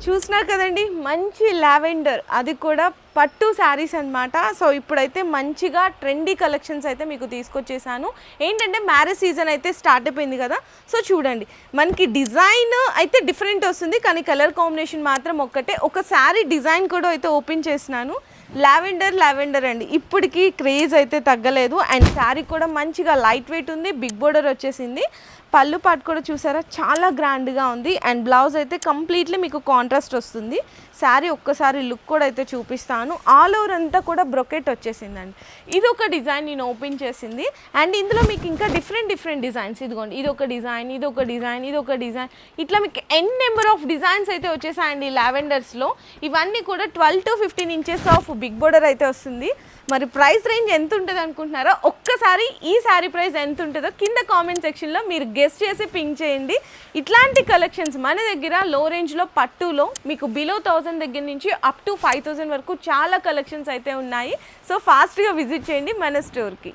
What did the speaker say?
చూస్తున్నారు కదండి, మంచి లావెండర్, అది కూడా పట్టు శారీస్ అన్నమాట. సో ఇప్పుడైతే మంచిగా ట్రెండీ కలెక్షన్స్ అయితే మీకు తీసుకొచ్చేసాను. ఏంటంటే మ్యారేజ్ సీజన్ అయితే స్టార్ట్ అయిపోయింది కదా, సో చూడండి మనకి డిజైన్ అయితే డిఫరెంట్ వస్తుంది, కానీ కలర్ కాంబినేషన్ మాత్రం ఒక్కటే. ఒక శారీ డిజైన్ కూడా అయితే ఓపెన్ చేసినాను. లావెండర్ అండి, ఇప్పటికీ క్రేజ్ అయితే తగ్గలేదు. అండ్ శారీ కూడా మంచిగా లైట్ వెయిట్ ఉంది, బిగ్ బోర్డర్ వచ్చేసింది. పళ్ళు పాటు కూడా చూసారా చాలా గ్రాండ్గా ఉంది. అండ్ బ్లౌజ్ అయితే కంప్లీట్లీ మీకు కాంట్రాస్ట్ వస్తుంది. శారీ ఒక్కసారి లుక్ కూడా అయితే చూపిస్తాను. ఆల్ ఓవర్ అంతా కూడా బ్రొకెట్ వచ్చేసిందండి. ఇది ఒక డిజైన్ నేను ఓపెన్ చేసింది. అండ్ ఇందులో మీకు ఇంకా డిఫరెంట్ డిజైన్స్, ఇదిగోండి ఇది ఒక డిజైన్, ఇది ఒక డిజైన్, ఇది ఒక డిజైన్, ఇట్లా మీకు ఎన్ నెంబర్ ఆఫ్ డిజైన్స్ అయితే వచ్చేసాయండి లావెండర్స్లో. ఇవన్నీ కూడా 12 to 15 inches of big border అయితే వస్తుంది. మరి ప్రైస్ రేంజ్ ఎంత ఉంటుంది అనుకుంటున్నారో, ఒక్కసారి ఈ శారీ ప్రైస్ ఎంత ఉంటుందో కింద కామెంట్ సెక్షన్లో మీరు గెస్ట్ చేసి పింక్ చేయండి. ఇట్లాంటి కలెక్షన్స్ మన దగ్గర లో రేంజ్లో పట్టులో మీకు బిలో 1000 దగ్గర నుంచి అప్ టు 5000 వరకు చాలా కలెక్షన్స్ అయితే ఉన్నాయి. సో ఫాస్ట్గా విజిట్ చేయండి మన స్టోర్కి.